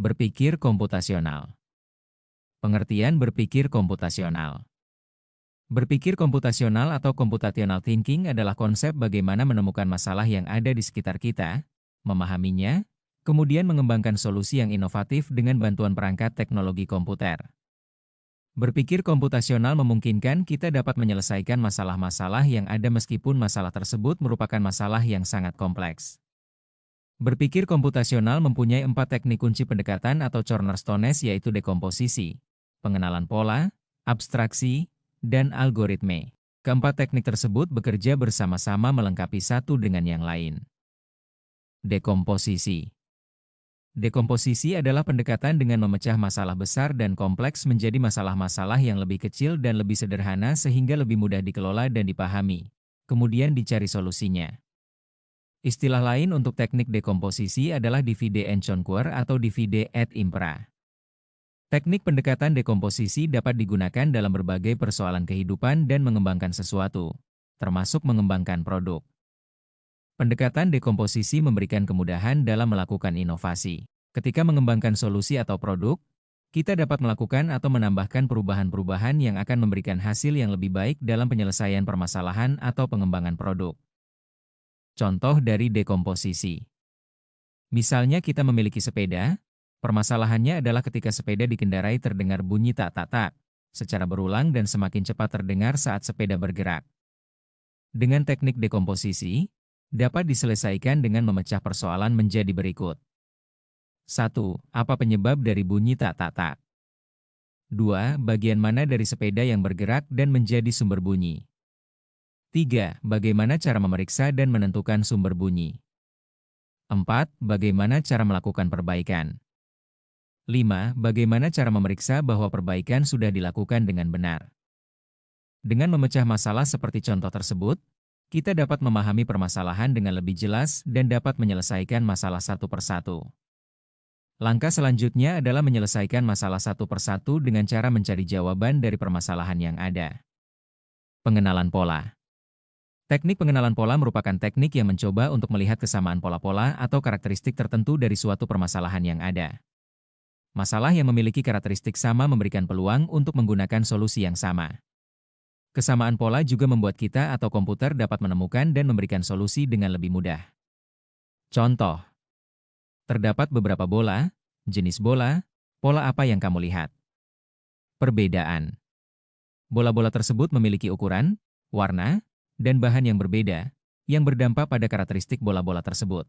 Berpikir komputasional. Pengertian berpikir komputasional. Berpikir komputasional atau computational thinking adalah konsep bagaimana menemukan masalah yang ada di sekitar kita, memahaminya, kemudian mengembangkan solusi yang inovatif dengan bantuan perangkat teknologi komputer. Berpikir komputasional memungkinkan kita dapat menyelesaikan masalah-masalah yang ada meskipun masalah tersebut merupakan masalah yang sangat kompleks. Berpikir komputasional mempunyai 4 teknik kunci pendekatan atau cornerstones, yaitu dekomposisi, pengenalan pola, abstraksi, dan algoritme. Keempat teknik tersebut bekerja bersama-sama melengkapi satu dengan yang lain. Dekomposisi. Dekomposisi adalah pendekatan dengan memecah masalah besar dan kompleks menjadi masalah-masalah yang lebih kecil dan lebih sederhana sehingga lebih mudah dikelola dan dipahami. Kemudian dicari solusinya. Istilah lain untuk teknik dekomposisi adalah divide and conquer atau divide et impera. Teknik pendekatan dekomposisi dapat digunakan dalam berbagai persoalan kehidupan dan mengembangkan sesuatu, termasuk mengembangkan produk. Pendekatan dekomposisi memberikan kemudahan dalam melakukan inovasi. Ketika mengembangkan solusi atau produk, kita dapat melakukan atau menambahkan perubahan-perubahan yang akan memberikan hasil yang lebih baik dalam penyelesaian permasalahan atau pengembangan produk. Contoh dari dekomposisi. Misalnya kita memiliki sepeda, permasalahannya adalah ketika sepeda dikendarai terdengar bunyi tak-tak-tak, secara berulang dan semakin cepat terdengar saat sepeda bergerak. Dengan teknik dekomposisi, dapat diselesaikan dengan memecah persoalan menjadi berikut. 1. Apa penyebab dari bunyi tak-tak-tak? 2. Bagian mana dari sepeda yang bergerak dan menjadi sumber bunyi? 3. Bagaimana cara memeriksa dan menentukan sumber bunyi? 4. Bagaimana cara melakukan perbaikan? 5. Bagaimana cara memeriksa bahwa perbaikan sudah dilakukan dengan benar? Dengan memecah masalah seperti contoh tersebut, kita dapat memahami permasalahan dengan lebih jelas dan dapat menyelesaikan masalah satu persatu. Langkah selanjutnya adalah menyelesaikan masalah satu persatu dengan cara mencari jawaban dari permasalahan yang ada. Pengenalan pola. Teknik pengenalan pola merupakan teknik yang mencoba untuk melihat kesamaan pola-pola atau karakteristik tertentu dari suatu permasalahan yang ada. Masalah yang memiliki karakteristik sama memberikan peluang untuk menggunakan solusi yang sama. Kesamaan pola juga membuat kita atau komputer dapat menemukan dan memberikan solusi dengan lebih mudah. Contoh. Terdapat beberapa bola, jenis bola, pola apa yang kamu lihat? Perbedaan. Bola-bola tersebut memiliki ukuran, warna, dan bahan yang berbeda, yang berdampak pada karakteristik bola-bola tersebut.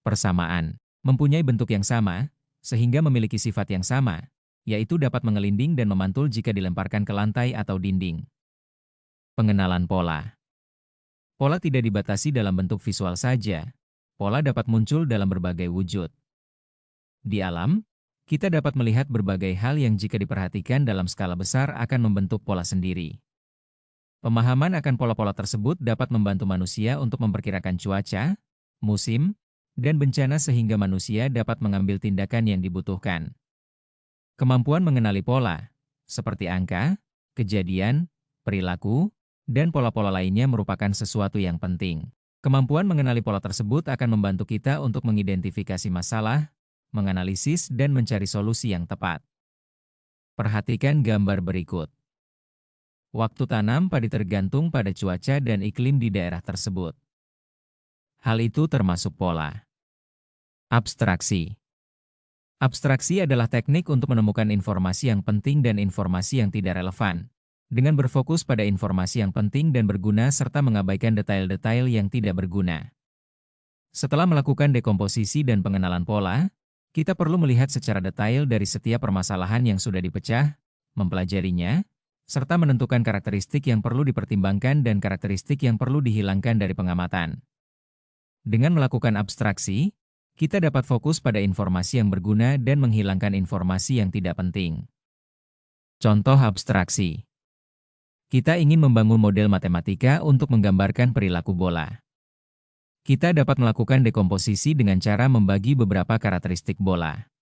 Persamaan. Mempunyai bentuk yang sama, sehingga memiliki sifat yang sama, yaitu dapat mengelinding dan memantul jika dilemparkan ke lantai atau dinding. Pengenalan pola. Pola tidak dibatasi dalam bentuk visual saja. Pola dapat muncul dalam berbagai wujud. Di alam, kita dapat melihat berbagai hal yang jika diperhatikan dalam skala besar akan membentuk pola sendiri. Pemahaman akan pola-pola tersebut dapat membantu manusia untuk memperkirakan cuaca, musim, dan bencana sehingga manusia dapat mengambil tindakan yang dibutuhkan. Kemampuan mengenali pola, seperti angka, kejadian, perilaku, dan pola-pola lainnya merupakan sesuatu yang penting. Kemampuan mengenali pola tersebut akan membantu kita untuk mengidentifikasi masalah, menganalisis, dan mencari solusi yang tepat. Perhatikan gambar berikut. Waktu tanam padi tergantung pada cuaca dan iklim di daerah tersebut. Hal itu termasuk pola. Abstraksi. Abstraksi adalah teknik untuk menemukan informasi yang penting dan informasi yang tidak relevan, dengan berfokus pada informasi yang penting dan berguna serta mengabaikan detail-detail yang tidak berguna. Setelah melakukan dekomposisi dan pengenalan pola, kita perlu melihat secara detail dari setiap permasalahan yang sudah dipecah, mempelajarinya, serta menentukan karakteristik yang perlu dipertimbangkan dan karakteristik yang perlu dihilangkan dari pengamatan. Dengan melakukan abstraksi, kita dapat fokus pada informasi yang berguna dan menghilangkan informasi yang tidak penting. Contoh abstraksi. Kita ingin membangun model matematika untuk menggambarkan perilaku bola. Kita dapat melakukan dekomposisi dengan cara membagi beberapa karakteristik bola.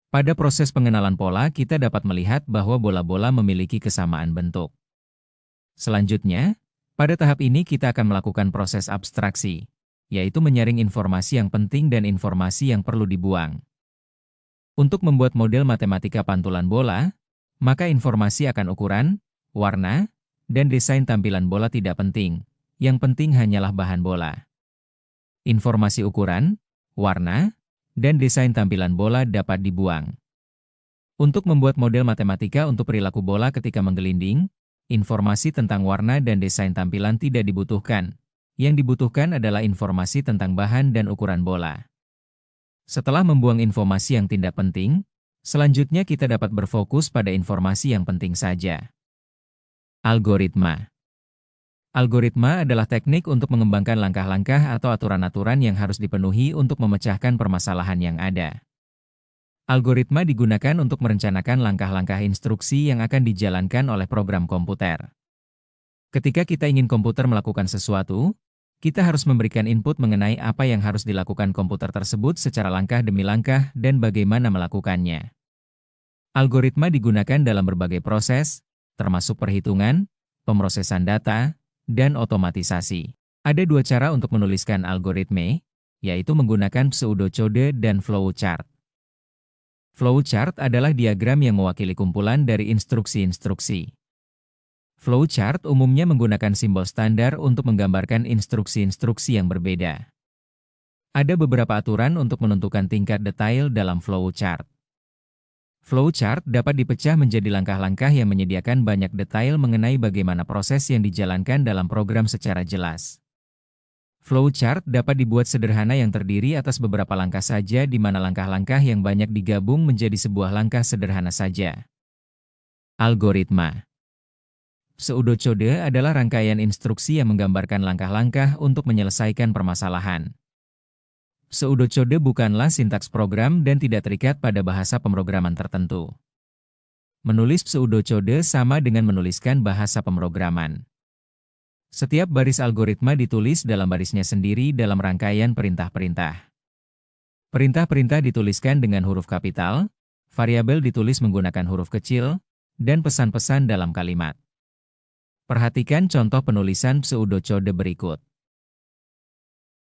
Pada proses pengenalan pola, kita dapat melihat bahwa bola-bola memiliki kesamaan bentuk. Selanjutnya, pada tahap ini kita akan melakukan proses abstraksi, yaitu menyaring informasi yang penting dan informasi yang perlu dibuang. Untuk membuat model matematika pantulan bola, maka informasi akan ukuran, warna, dan desain tampilan bola tidak penting. Yang penting hanyalah bahan bola. Informasi ukuran, warna, dan desain tampilan bola dapat dibuang. Untuk membuat model matematika untuk perilaku bola ketika menggelinding, informasi tentang warna dan desain tampilan tidak dibutuhkan. Yang dibutuhkan adalah informasi tentang bahan dan ukuran bola. Setelah membuang informasi yang tidak penting, selanjutnya kita dapat berfokus pada informasi yang penting saja. Algoritma. Algoritma adalah teknik untuk mengembangkan langkah-langkah atau aturan-aturan yang harus dipenuhi untuk memecahkan permasalahan yang ada. Algoritma digunakan untuk merencanakan langkah-langkah instruksi yang akan dijalankan oleh program komputer. Ketika kita ingin komputer melakukan sesuatu, kita harus memberikan input mengenai apa yang harus dilakukan komputer tersebut secara langkah demi langkah dan bagaimana melakukannya. Algoritma digunakan dalam berbagai proses, termasuk perhitungan, pemrosesan data, dan otomatisasi. Ada dua cara untuk menuliskan algoritma, yaitu menggunakan pseudocode dan flowchart. Flowchart adalah diagram yang mewakili kumpulan dari instruksi-instruksi. Flowchart umumnya menggunakan simbol standar untuk menggambarkan instruksi-instruksi yang berbeda. Ada beberapa aturan untuk menentukan tingkat detail dalam flowchart. Flowchart dapat dipecah menjadi langkah-langkah yang menyediakan banyak detail mengenai bagaimana proses yang dijalankan dalam program secara jelas. Flowchart dapat dibuat sederhana yang terdiri atas beberapa langkah saja di mana langkah-langkah yang banyak digabung menjadi sebuah langkah sederhana saja. Algoritma. Pseudocode adalah rangkaian instruksi yang menggambarkan langkah-langkah untuk menyelesaikan permasalahan. Pseudocode bukanlah sintaks program dan tidak terikat pada bahasa pemrograman tertentu. Menulis pseudocode sama dengan menuliskan bahasa pemrograman. Setiap baris algoritma ditulis dalam barisnya sendiri dalam rangkaian perintah-perintah. Perintah-perintah dituliskan dengan huruf kapital, variabel ditulis menggunakan huruf kecil, dan pesan-pesan dalam kalimat. Perhatikan contoh penulisan pseudocode berikut.